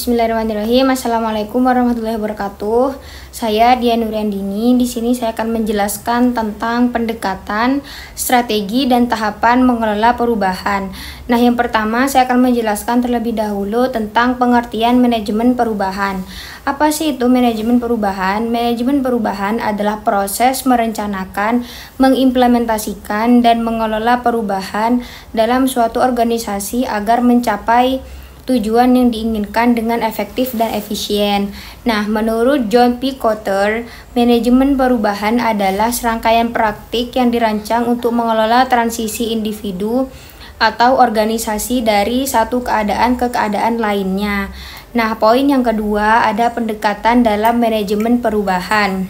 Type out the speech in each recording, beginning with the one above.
Bismillahirrahmanirrahim. Assalamualaikum warahmatullahi wabarakatuh. Saya Dian Nuriandini. Di sini saya akan menjelaskan tentang pendekatan, strategi, dan tahapan mengelola perubahan. Nah, yang pertama saya akan menjelaskan terlebih dahulu tentang pengertian manajemen perubahan. Apa sih itu manajemen perubahan? Manajemen perubahan adalah proses merencanakan, mengimplementasikan, dan mengelola perubahan dalam suatu organisasi agar mencapai tujuan yang diinginkan dengan efektif dan efisien. Nah, menurut John P. Kotter, manajemen perubahan adalah serangkaian praktik yang dirancang untuk mengelola transisi individu atau organisasi dari satu keadaan ke keadaan lainnya. Nah, poin yang kedua ada pendekatan dalam manajemen perubahan.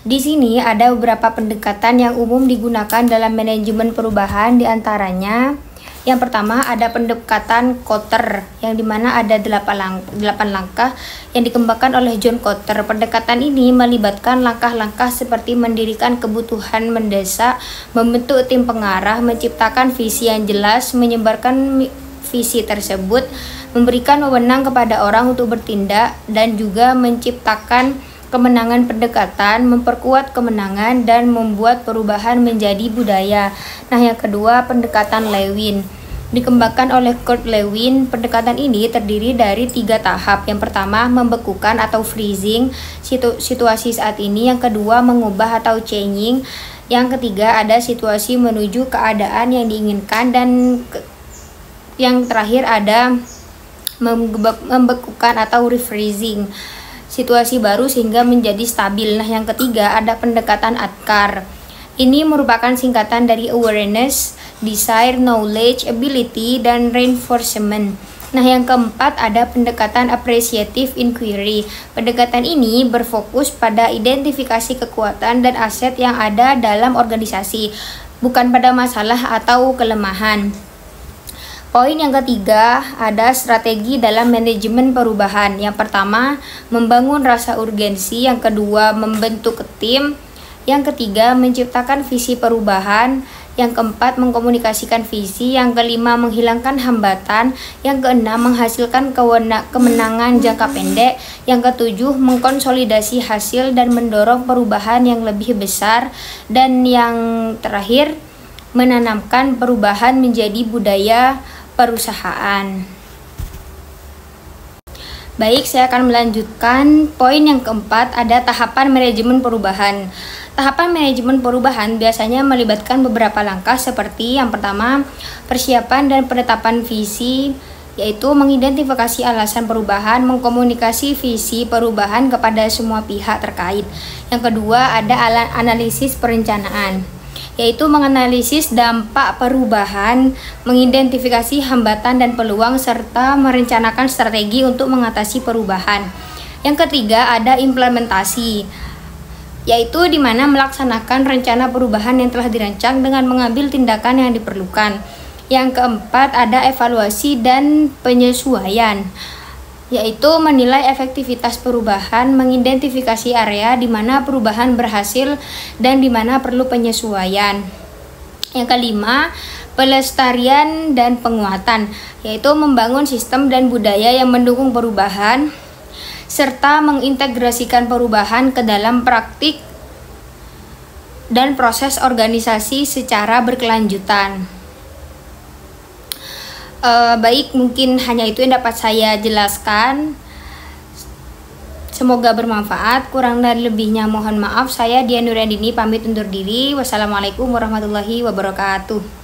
Di sini ada beberapa pendekatan yang umum digunakan dalam manajemen perubahan, diantaranya yang pertama ada pendekatan Kotter, yang dimana ada 8 langkah yang dikembangkan oleh John Kotter. Pendekatan ini melibatkan langkah-langkah seperti mendirikan kebutuhan mendesak, membentuk tim pengarah, menciptakan visi yang jelas, menyebarkan visi tersebut, memberikan wewenang kepada orang untuk bertindak, dan juga menciptakan kemenangan pendekatan, memperkuat kemenangan, dan membuat perubahan menjadi budaya. Nah, yang kedua pendekatan Lewin, dikembangkan oleh Kurt Lewin. Pendekatan ini terdiri dari 3 tahap. Yang pertama membekukan atau freezing situasi saat ini. Yang kedua mengubah atau changing. Yang ketiga ada situasi menuju keadaan yang diinginkan, dan yang terakhir ada membekukan atau refreezing situasi baru sehingga menjadi stabil. Nah, yang ketiga ada pendekatan Atkar. Ini merupakan singkatan dari awareness, desire, knowledge, ability, dan reinforcement. Nah, yang keempat ada pendekatan appreciative inquiry. Pendekatan ini berfokus pada identifikasi kekuatan dan aset yang ada dalam organisasi, bukan pada masalah atau kelemahan. Poin yang ketiga ada strategi dalam manajemen perubahan. Yang pertama membangun rasa urgensi, yang kedua membentuk tim, yang ketiga menciptakan visi perubahan, yang keempat mengkomunikasikan visi, yang kelima menghilangkan hambatan, yang keenam menghasilkan kemenangan jangka pendek, yang ketujuh mengkonsolidasi hasil dan mendorong perubahan yang lebih besar, dan yang terakhir menanamkan perubahan menjadi budaya perusahaan. Baik, saya akan melanjutkan poin yang keempat, ada tahapan manajemen perubahan. Tahapan manajemen perubahan biasanya melibatkan beberapa langkah seperti yang pertama, persiapan dan penetapan visi, yaitu mengidentifikasi alasan perubahan, mengkomunikasi visi perubahan kepada semua pihak terkait. Yang kedua, ada analisis perencanaan, yaitu menganalisis dampak perubahan, mengidentifikasi hambatan dan peluang, serta merencanakan strategi untuk mengatasi perubahan. Yang ketiga ada implementasi, yaitu di mana melaksanakan rencana perubahan yang telah dirancang dengan mengambil tindakan yang diperlukan. Yang keempat ada evaluasi dan penyesuaian, yaitu menilai efektivitas perubahan, mengidentifikasi area di mana perubahan berhasil dan di mana perlu penyesuaian. Yang kelima, pelestarian dan penguatan, yaitu membangun sistem dan budaya yang mendukung perubahan serta mengintegrasikan perubahan ke dalam praktik dan proses organisasi secara berkelanjutan. Baik, mungkin hanya itu yang dapat saya jelaskan. Semoga bermanfaat. Kurang dan lebihnya mohon maaf. Saya Dian Nuriandini pamit undur diri. Wassalamualaikum warahmatullahi wabarakatuh.